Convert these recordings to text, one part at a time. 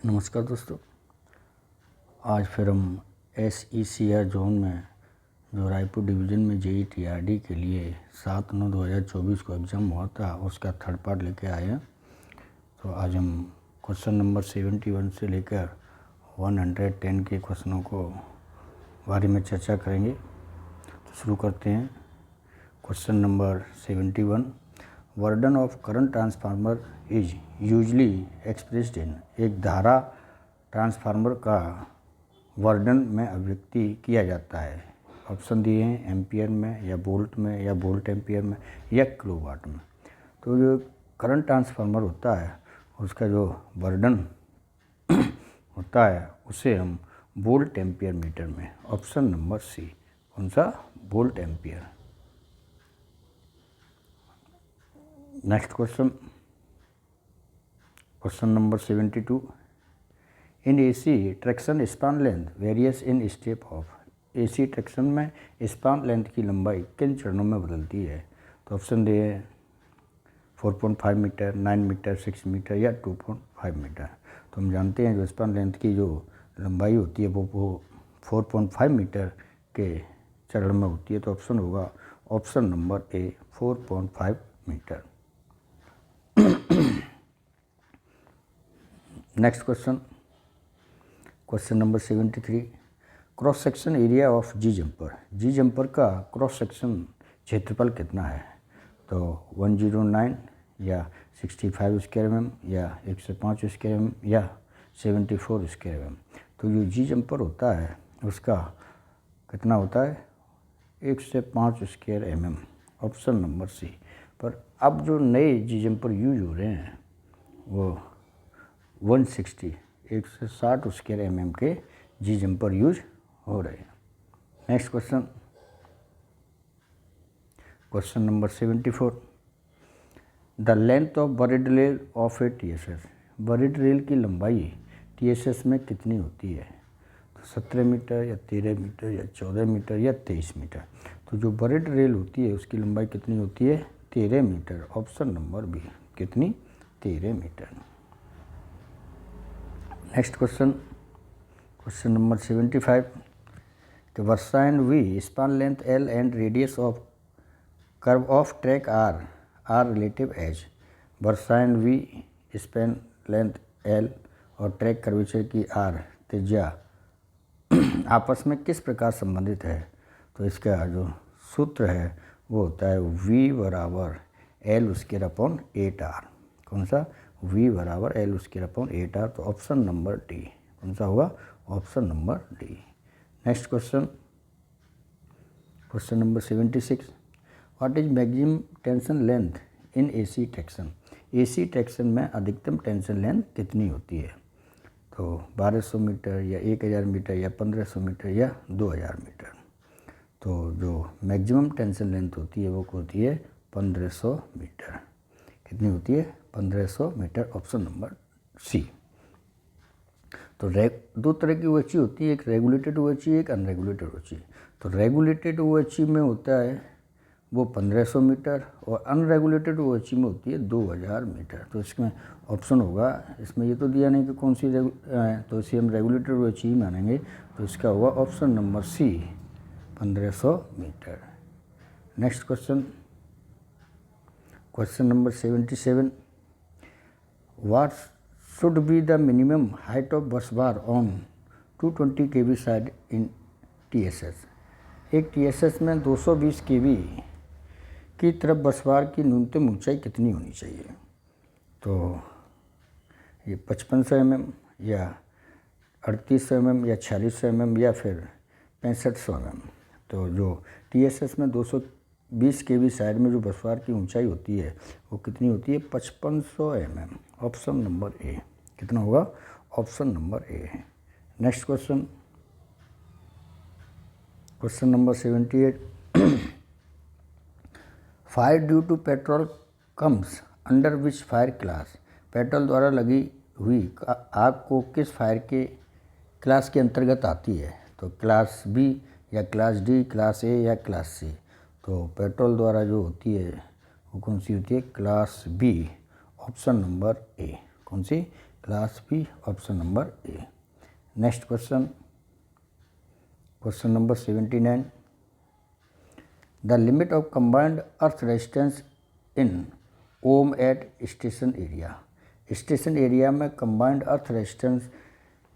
नमस्कार दोस्तों, आज फिर हम SECR जोन में जो रायपुर डिवीज़न में JEE-TRD के लिए 7/9/2024 को एग्ज़ाम हुआ था उसका थर्ड पार्ट लेके आए हैं। तो आज हम क्वेश्चन नंबर 71 से लेकर 110 के क्वेश्चनों को बारे में चर्चा करेंगे। तो शुरू करते हैं। Question number 71, वर्डन of current transformer is usually expressed in. एक धारा ट्रांसफार्मर का वर्डन में अभिव्यक्ति किया जाता है। ऑप्शन दिए हैं एम्पियर में या वोल्ट में या वोल्ट एम्पियर में या किलोवाट में। तो जो करंट ट्रांसफार्मर होता है उसका जो वर्डन होता है उसे हम वोल्ट एम्पियर मीटर में, ऑप्शन नंबर सी, कौन सा, volt ampere. Next question, question number 72, in AC traction span length various in step of. AC traction में स्पान लेंथ की लंबाई किन चरणों में बदलती है। तो ऑप्शन दिए 4.5 मीटर, 9 मीटर, 6 मीटर या 2.5 मीटर। तो हम जानते हैं जो स्पान लेंथ की जो लंबाई होती है वो 4.5 मीटर के चरण में होती है। तो ऑप्शन होगा option number A, 4.5 metre. Next question, question number 73, cross section area of G jumper. G jumper का क्रॉस सेक्शन क्षेत्रफल कितना है। तो 109 या 65 स्क्वायर mm या 105 स्क्वायर mm या 74 स्क्वायर mm। तो जो जी जंपर होता है उसका कितना होता है, 105 square mm, option number C. पर अब जो नए जी जंपर यूज हो रहे हैं वो 160 स्क्वायर mm के जी जंपर यूज हो रहे हैं। Next question, question number 74, the length of buried rail of A TSS। Buried rail की लंबाई TSS में कितनी होती है। तो 17 मीटर या 13 मीटर या 14 मीटर या 23 मीटर। तो जो बरीड रेल होती है उसकी लंबाई कितनी होती है, 13 मीटर, ऑप्शन नंबर बी, कितनी, 13 metre. Next question, question number 75, कि versine V span length L and radius of curve of track are relative as. Versine V span length L और ट्रैक कर्वेचर की R त्रिज्या आपस में किस प्रकार संबंधित है। तो इसका जो सूत्र है वो होता है V बराबर L स्क्वायर अपॉन 8R। कौन सा, V बराबर L स्क्वायर अपॉन 8R। तो ऑप्शन नंबर डी, कौन सा होगा, option number D. Next question, question number 76, what is maximum tension length in AC traction. AC traction में अधिकतम टेंशन लेंथ कितनी होती है। तो 1200 मीटर या 1000 मीटर या 1500 मीटर या 2000 मीटर। तो जो मैक्सिमम टेंशन लेंथ होती है वो होती है 1500 मीटर। कितनी होती है, 1500 मीटर, ऑप्शन नंबर सी। तो दो तरह की OHE होती है, एक रेगुलेटेड OHE, एक अनरेगुलेटेड OHE। तो रेगुलेटेड OHE में होता है वो 1500 मीटर और अनरेगुलेटेड OHE में होती है 2000 मीटर। तो इसमें ऑप्शन होगा, इसमें ये तो दिया नहीं कि कौन सी तो इसे हम रेगुलेटेड OHE ही मानेंगे। तो इसका होगा option number C, 1500 metre. Next question, question number 77, what should be the minimum height of bus bar on 220 kV side in TSS। एक TSS में 220 kV की तरफ बस बार की न्यूनतम ऊंचाई कितनी होनी चाहिए। तो ये 5500 mm या 3800 mm या 4600 mm या फिर 6500 mm। तो जो TSS में 220 kV साइड में जो बस बार की ऊंचाई होती है वो कितनी होती है, 5500 mm, ऑप्शन नंबर ए। कितना होगा, ऑप्शन नंबर ए है। Next question, question number 78, fire due to petrol comes under which fire class. Petrol द्वारा लगी हुई आग को किस फायर के क्लास के अंतर्गत आती है। तो क्लास B या क्लास D, क्लास A या क्लास C। तो पेट्रोल द्वारा जो होती है वो कौन सी होती है, class B, option number A. कौन सी, last B, option number A. Next question, question number 79, the limit of combined earth resistance in ohm at station area. Station area में कंबाइंड अर्थ रेजिस्टेंस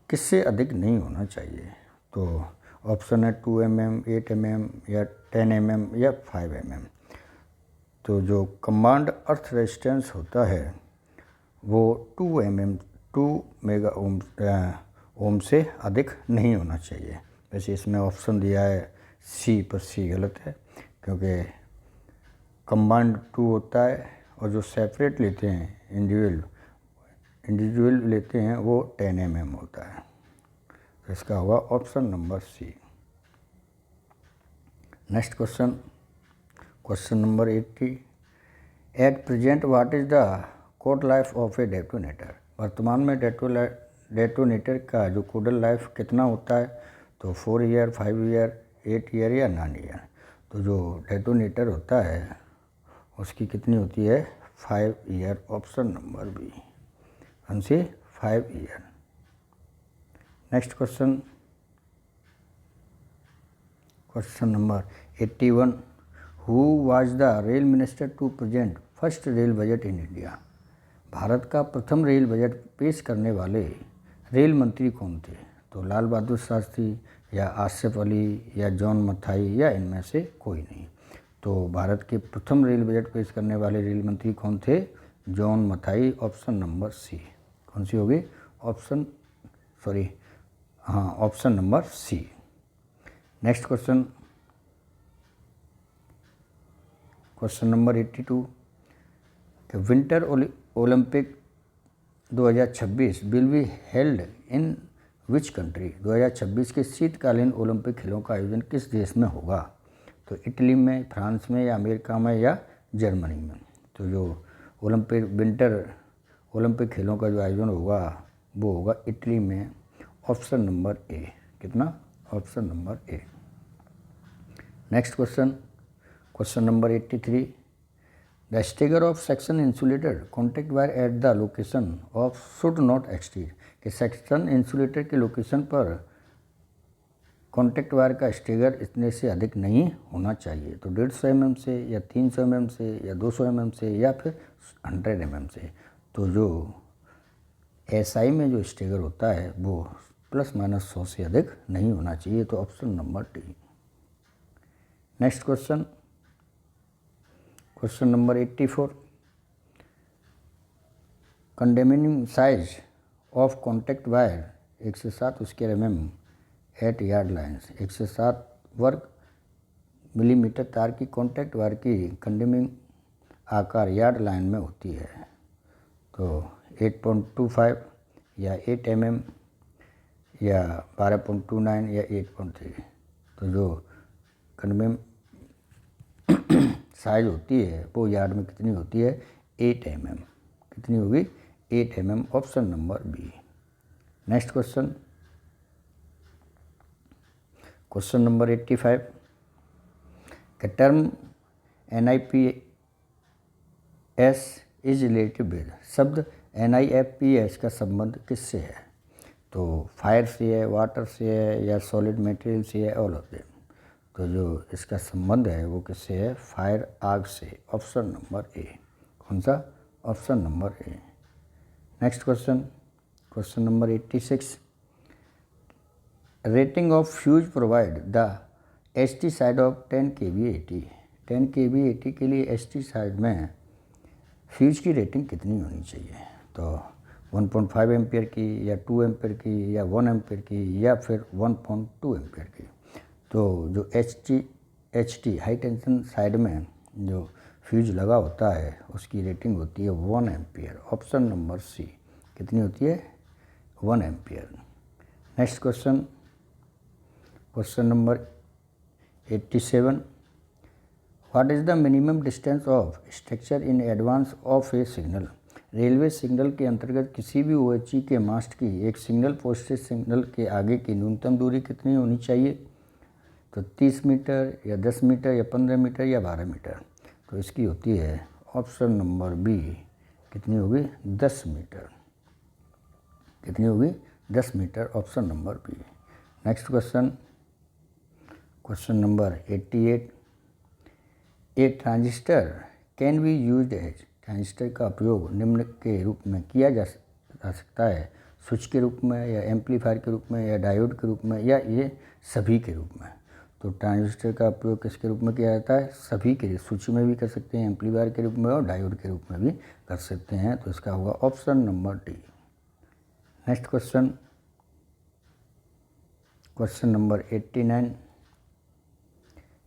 किससे अधिक नहीं होना चाहिए? तो ऑप्शन है 2 mm, 8 mm या 10 mm या 5 mm। तो जो कंबाइंड अर्थ रेजिस्टेंस होता है वो 2 mm 2 मेगा ओम से अधिक नहीं होना चाहिए। वैसे इसमें ऑप्शन दिया है सी, पर सी गलत है, क्योंकि कंबाइंड 2 होता है और जो सेपरेट लेते हैं इंडिविजुअल लेते हैं वो 10 mm होता है। तो इसका होगा option number C. Next question, question number 80, at present what is the code life of a detonator. वर्तमान में डेटोनेटर का जो कोडल लाइफ कितना होता है? तो 4 ईयर, 5 ईयर, 8 ईयर या 9 ईयर। तो जो डेटोनेटर होता है उसकी कितनी होती है? 5 ईयर, ऑप्शन नंबर बी, हमसे 5 year. Next question, question number 81, who was the rail minister to present first rail budget in India. Bharat का प्रथम रेल बजट पेश करने वाले रेल मंत्री कौन थे? तो लाल बहादुर शास्त्री या आसिफ अली या जॉन मथाई या इनमें से कोई नहीं। तो भारत के प्रथम रेल बजट पेश करने वाले रेल मंत्री कौन थे? John Mathai, option number C. कौन सी होगी? Option number C. Next question, question number 82, Winter Olympic 2026 will be held in which country. 2026 के शीतकालीन ओलंपिक खेलों का आयोजन किस देश में होगा? तो इटली में, फ्रांस में या अमेरिका में या जर्मनी में। तो जो विंटर ओलंपिक खेलों का जो आयोजन होगा वो होगा इटली में, ऑप्शन नंबर ए। कितना? Option number A. Next question, question number 83, the stagger of section insulator contact wire at the location of should not exceed. कि सेक्शन इंसुलेटर के लोकेशन पर कॉन्टैक्ट वायर का स्टेगर इतने से अधिक नहीं होना चाहिए। तो 150 mm से या 300 mm से या 200 mm से या फिर 100 mm से। तो जो एसआई में जो स्टेगर होता है वो ±100 से अधिक नहीं होना चाहिए। तो option number D. Next question, question number 84, condemning size of contact wire 107 square mm at yard lines. 107 वर्ग मिलीमीटर तार की कॉन्टैक्ट वायर की कंडेमिंग आकार यार्ड लाइन में होती है। तो 8.25 या 8 mm या 12.29 या 8.3। तो जो कंडेमिंग साइज होती है वो यार्ड में कितनी होती है? 8 mm। कितनी होगी? 8 mm, option number B. Next question, question number 85, का term NIPS is related with. शब्द NIPS का संबंध किससे है? तो फायर से है, वाटर से है या सॉलिड मटेरियल से है, ऑल ऑफ देम। तो जो इसका संबंध है वो किससे है? फायर, आग से, ऑप्शन नंबर ए। कौन सा? Option number A. Next question, question number 86, rating of fuse provide the ST side of 10 kV/80। 10 kV/80 के लिए ST साइड में फ्यूज की रेटिंग कितनी होनी चाहिए? तो 1.5 एम्पियर की या 2 एम्पियर की या 1 एम्पियर की या फिर 1.2 एम्पियर की। तो जो HT हाई टेंशन साइड में जो फ्यूज लगा होता है उसकी रेटिंग होती है 1 एम्पियर, ऑप्शन नंबर सी। कितनी होती है? 1 ampere. Next question, question number 87, what is the minimum distance of structure in advance of A signal. Railway signal के अंतर्गत किसी भी OHE के मास्ट की एक सिग्नल पोस्टेज सिग्नल के आगे की न्यूनतम दूरी कितनी होनी चाहिए? तो 30 मीटर या 10 मीटर या 15 मीटर या 12 मीटर। तो इसकी होती है ऑप्शन नंबर बी। कितनी होगी? 10 मीटर। कितनी होगी 10 metre, option number B. Next question, question number 88, a transistor can be used as, transistor का उपयोग निम्न के रूप में किया जा सकता है, स्विच के रूप में या एम्पलीफायर के रूप में या डायोड के रूप में या ये सभी के रूप में। तो ट्रांजिस्टर का उपयोग किसके रूप में किया जाता है, सभी के, स्विच में भी कर सकते हैं, एम्पलीफायर के रूप में और डायोड के रूप में भी कर सकते हैं। तो इसका होगा option number D. Next question, question number 89,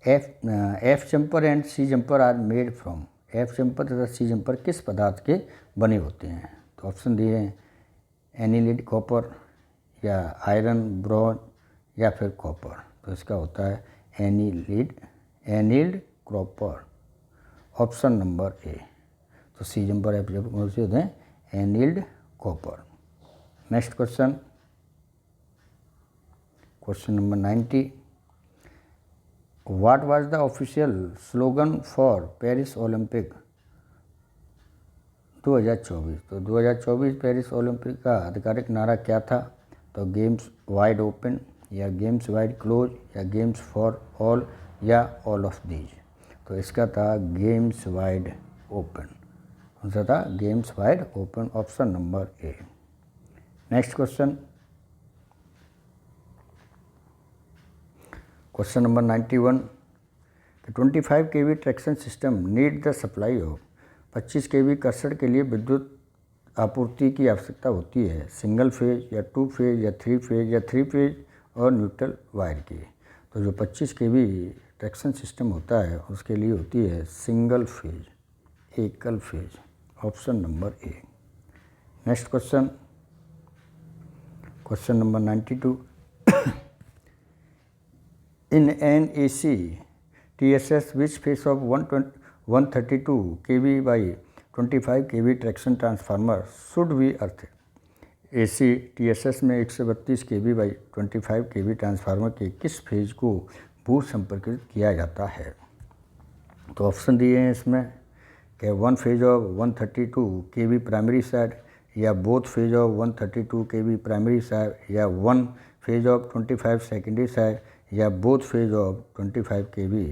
F jumper and C jumper are made from, F jumper तथा सी जंपर किस पदार्थ के बने होते हैं। तो ऑप्शन दिए हैं एनिलिड कॉपर या आयरन ब्रॉन्ज या फिर कॉपर। तो इसका होता है एनिल्ड कॉपर, ऑप्शन नंबर ए। तो सी जंपर एफ जंपर कौन से होते हैं, annealed copper. Next question, question number 90, what was the official slogan for Paris Olympic 2024। तो 2024 पेरिस ओलंपिक का आधिकारिक नारा क्या था। तो गेम्स वाइड ओपन या गेम्स वाइड क्लोज या गेम्स फॉर ऑल या ऑल ऑफ दीज। तो इसका था गेम्स वाइड ओपन, कौन सा था, games wide open, option number A. Next question, question number 91, 25 kV traction system need the supply of, 25 kV कर्षण के लिए विद्युत आपूर्ति की आवश्यकता होती है, सिंगल फेज या 2 फेज या 3 फेज या 3 फेज और न्यूट्रल वायर की। तो जो 25 kV ट्रैक्शन सिस्टम होता है उसके लिए होती है सिंगल फेज, एकल phase, option number A. Next question, question number 92, in an AC TSS which phase of 132 kV by 25 kV traction transformer should be earthed। AC TSS में 132 kV by 25 kV ट्रांसफार्मर के किस phase को भू संपर्कित किया जाता है। तो ऑप्शन दिए हैं इसमें कि 1 phase of 132 kV primary side या both phase of 132 kV primary side या 1 फेज ऑफ 25 सेकेंडरी साइड या both phase of 25 kV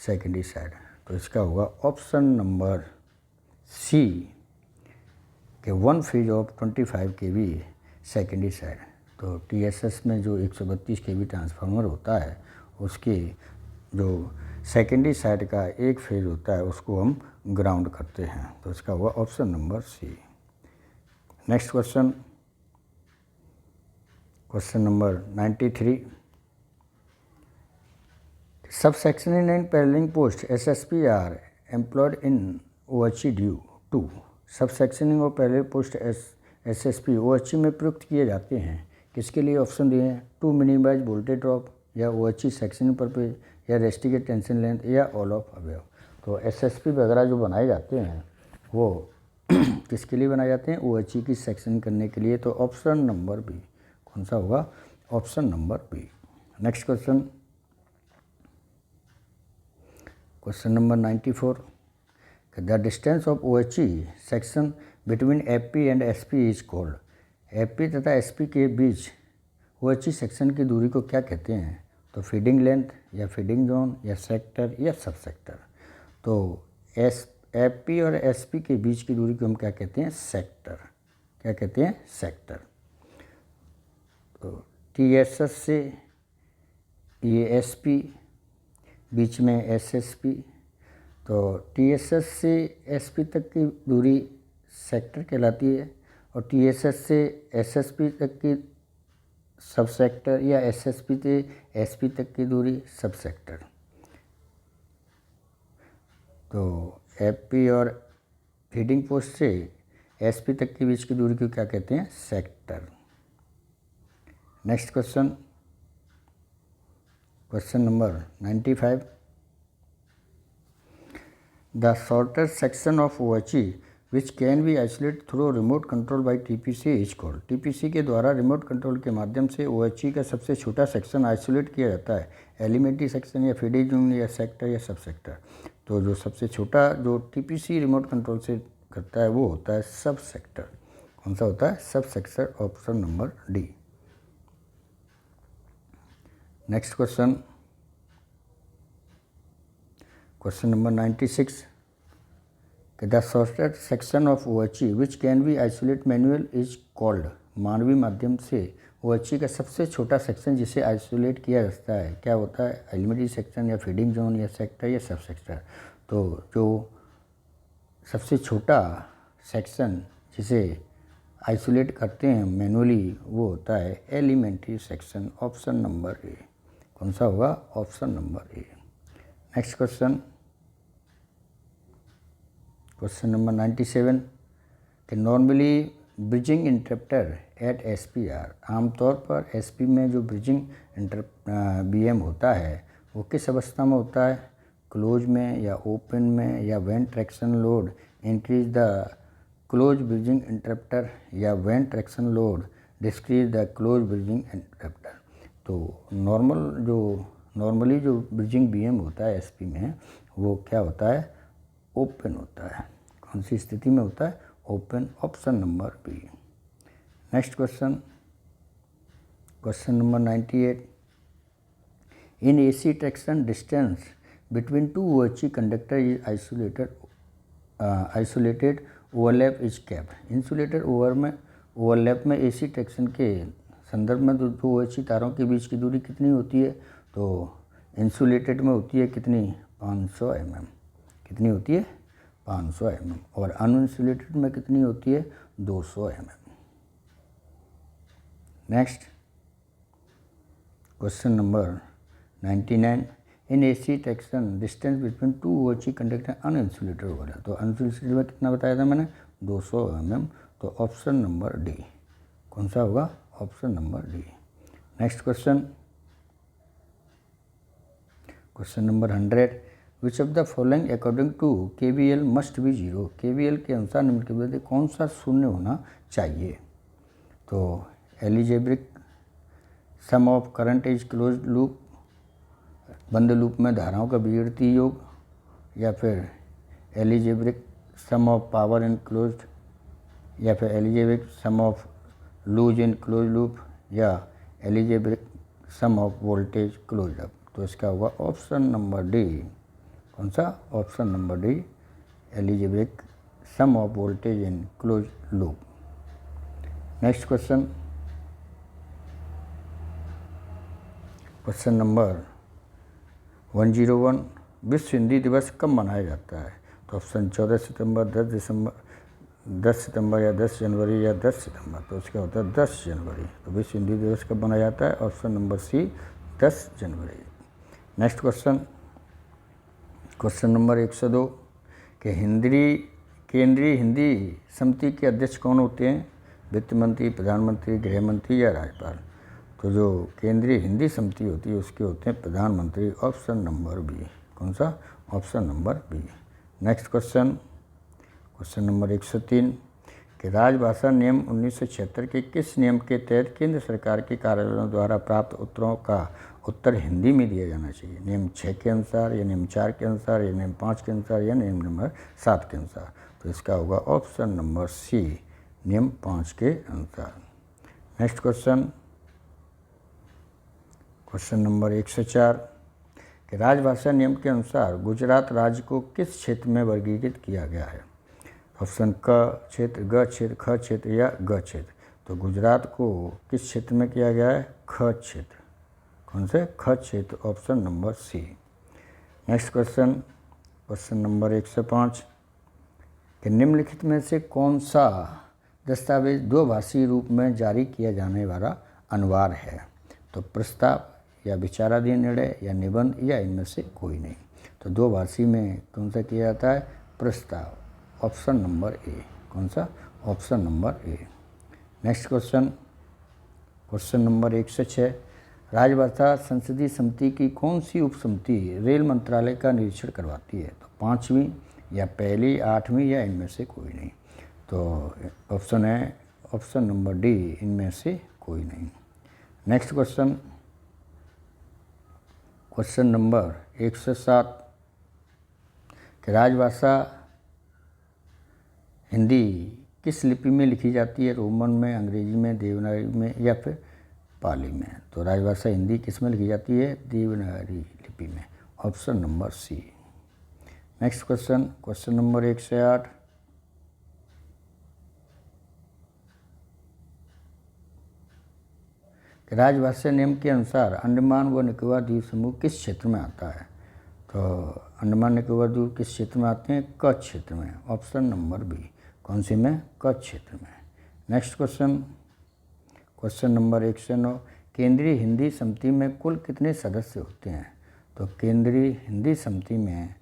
secondary side. तो इसका होगा ऑप्शन नंबर सी कि 1 phase of 25 kV secondary side. तो TSS में जो 132 kV ट्रांसफार्मर होता है उसके जो सेकेंडरी साइड का एक फेज होता है उसको हम ग्राउंड करते हैं। तो इसका होगा option number C. Next question, question number 93, Subsectioning and paralleling post SSP are employed in OHE due to, सबसेक्शनिंग और पैरेलल पोस्ट SSP OHE में प्रयुक्त किए जाते हैं किसके लिए। ऑप्शन दिए हैं टू मिनिमाइज वोल्टेज ड्रॉप या OHE सेक्शनिंग परपेज या रेस्टिकेट टेंशन लेंथ या ऑल ऑफ अबव। तो SSP वगैरह जो बनाए जाते हैं वो किसके लिए बनाए जाते हैं, OHE की सेक्शनिंग करने के लिए। तो ऑप्शन नंबर बी, कौन सा होगा, option number B. Next question, question number 94, the distance of OHE section between FP and SP is called, FP तथा SP के बीच OHE सेक्शन की दूरी को क्या कहते हैं। तो फीडिंग लेंथ या फीडिंग जोन या सेक्टर या सब सेक्टर। तो FP और SP के बीच की दूरी को हम क्या कहते हैं, सेक्टर, क्या कहते हैं, सेक्टर। तो TSS से ये SP, बीच में SSP, तो TSS से SP तक की दूरी सेक्टर कहलाती है और TSS से SSP तक की सब सेक्टर या SSP से SP तक की दूरी सब सेक्टर। तो FP और फीडिंग पोस्ट से SP तक के बीच की दूरी को क्या कहते हैं, sector. Next question, question number 95, the shortest section of OHE which can be isolate through remote control by TPC is called. TPC के द्वारा रिमोट कंट्रोल के माध्यम से OHE का सबसे छोटा सेक्शन आइसोलेट किया जाता है, एलिमेंट्री सेक्शन या फीडिंग जोन या सेक्टर या सब सेक्टर। तो जो सबसे छोटा जो TPC रिमोट कंट्रोल से करता है वो होता है सब सेक्टर, कौन सा होता है? Sub section option number D. Next question, question number 96 कि the shortest section of OHE which can be isolate manual is called. मानवीय माध्यम से OHE का सबसे छोटा सेक्शन जिसे आइसोलेट किया जाता है क्या होता है? एलिमेंट्री सेक्शन या फीडिंग जोन या सेक्टर या सब सेक्टर। तो जो सबसे छोटा सेक्शन जिसे आइसोलेट करते हैं मैनुअली वो होता है elementary section, option number A. कौन सा होगा? Option number A. Next question, question number 97 कि normally bridging interrupter at SPR, आमतौर पर SP में जो ब्रिजिंग BM होता है वो किस अवस्था में होता है? क्लोज में या ओपन में या when traction load increase the close bridging interrupter या when traction load decrease the close bridging interrupter. तो नॉर्मली जो ब्रिजिंग BM होता है SP में वो क्या होता है? ओपन होता है। कौन सी स्थिति में होता है? Open, option number B. Next question, question number 98 in AC traction distance between two OHE conductor is isolated overlap is cap. Insulated overlap में AC ट्रैक्शन के संदर्भ में दो OHE तारों के बीच की दूरी कितनी होती है? तो इंसुलेटेड में होती है कितनी? 500 mm। कितनी होती है? 500 mm। और अनइंसुलेटेड में कितनी होती है? 200 mm। नेक्स्ट क्वेश्चन नंबर 99 इन AC traction distance between two OHE conductor uninsulated हो रहा है। तो अनइंसुलेटेड में कितना बताया था मैंने? 200 mm। तो ऑप्शन नंबर डी। कौन सा होगा? Option number D. Next question, question number 100 which of the following according to KVL must be 0। KVL के अनुसार निम्न के बदले कौन सा शून्य होना चाहिए? तो algebraic sum of current is closed loop, बंद लूप में धाराओं का बीजगणितीय योग, या फिर algebraic sum of power in closed, या फिर algebraic sum of loss in close loop, या algebraic sum of voltage close loop. तो इसका होगा ऑप्शन नंबर डी। कौन सा? Option number D, algebraic sum of voltage in close loop. Next question, question number 101 विश्व हिंदी दिवस कब मनाया जाता है? तो ऑप्शन 14 सितंबर, 10 सितंबर या 10 जनवरी या 10 सितंबर। तो इसका होता है 10 जनवरी। तो विश्व हिंदी दिवस कब मनाया जाता है? ऑप्शन नंबर सी, 10 जनवरी। नेक्स्ट क्वेश्चन, क्वेश्चन नंबर 102 कि केंद्रीय हिंदी समिति के अध्यक्ष कौन होते हैं? वित्त मंत्री, प्रधानमंत्री, गृह मंत्री या राज्यपाल। तो जो केंद्रीय हिंदी समिति होती है उसके होते हैं प्रधानमंत्री, ऑप्शन नंबर बी। कौन सा? Option number B. Next question, question number 103 कि राजभाषा नियम 1976 के किस नियम के तहत केंद्र सरकार के कार्यालयों द्वारा प्राप्त उत्तरों का उत्तर हिंदी में दिया जाना चाहिए? नियम 6 के अनुसार, या नियम 4 के अनुसार, या नियम 5 के अनुसार, या नियम नंबर 7 के अनुसार। तो इसका होगा ऑप्शन नंबर सी, नियम 5 के अनुसार। नेक्स्ट क्वेश्चन, क्वेश्चन नंबर 104 कि राजभाषा नियम के अनुसार गुजरात राज्य को किस क्षेत्र में वर्गीकृत किया गया है? ऑप्शन क क्षेत्र, ग क्षेत्र, ख क्षेत्र या ग क्षेत्र। तो गुजरात को किस क्षेत्र में किया गया है? ख क्षेत्र। कौन से? ख क्षेत्र, option number C. Next question, question number 105 कि निम्नलिखित में से कौन सा दस्तावेज द्विभाषी रूप में जारी किया जाने वाला अनिवार्य है? तो प्रस्ताव या विचाराधीन निर्णय या निबंध या इनमें से कोई नहीं। तो द्विभाषी में कौन सा किया जाता है? प्रस्ताव, ऑप्शन नंबर ए। कौन सा? Option number A. Next question, question number 106 राजभाषा संसदीय समिति की कौन सी उप समिति रेल मंत्रालय का निरीक्षण करवाती है? तो 5वीं या पहली, 8वीं या इनमें से कोई नहीं। तो ऑप्शन है ऑप्शन नंबर डी, इनमें से कोई नहीं। नेक्स्ट क्वेश्चन, क्वेश्चन नंबर 107 कि राजभाषा हिंदी किस लिपि में लिखी जाती है? रोमन में, अंग्रेजी में, देवनागरी में या फिर पाली में? तो राजभाषा हिंदी किस में लिखी जाती है? देवनागरी लिपि में। Option number C. Next question, question number 1 से 8। राजभाषा नियम के अनुसार अंडमान व निकोबार द्वीप समूह किस क्षेत्र में आता है? तो अंडमान निकोबार द्वीप किस क्षेत्र में आते हैं? कच्छ क्षेत्र में। Option number B. कौन सी में? कच्छ क्षेत्र में। नेक्स्ट क्वेश्चन, क्वेश्चन नंबर 1 से 9। केंद्रीय हिंदी समिति में कुल कितने सदस्य होते हैं? तो केंद्रीय हिंदी समिति में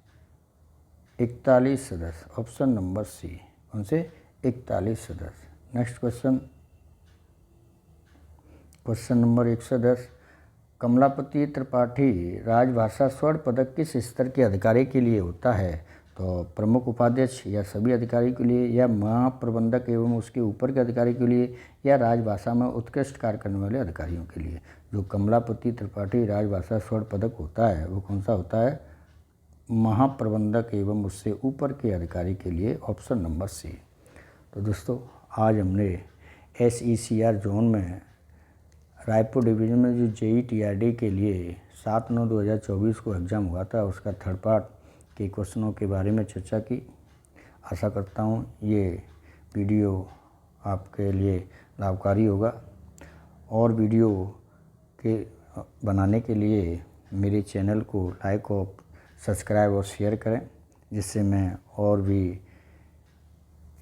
41 सदस्य। Option number C. कौन से? 41 सदस्य। Next question, question number 110। Kamlapati Tripathi राजभाषा स्वर्ण पदक किस स्तर के अधिकारी के लिए होता है? तो प्रमुख उपाध्यक्ष या सभी अधिकारी के लिए, या महाप्रबंधक एवं उसके ऊपर के अधिकारी के लिए, या राजभाषा में उत्कृष्ट कार्य करने वाले अधिकारियों के लिए? जो कमलापति त्रिपाठी राजभाषा स्वर्ण पदक होता है वो कौन सा होता है? महाप्रबंधक एवं उससे ऊपर के अधिकारी के लिए। Option number C. तो दोस्तों आज हमने SECR जोन में रायपुर डिवीज़न में जो JEE-TRD के लिए 7/9/2024 को एग्ज़ाम हुआ था उसका थर्ड पार्ट के क्वेश्चनों के बारे में चर्चा की। आशा करता हूँ ये वीडियो आपके लिए लाभकारी होगा, और वीडियो के बनाने के लिए मेरे चैनल को लाइक और सब्सक्राइब और शेयर करें, जिससे मैं और भी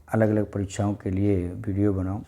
अलग अलग परीक्षाओं के लिए वीडियो बनाऊं।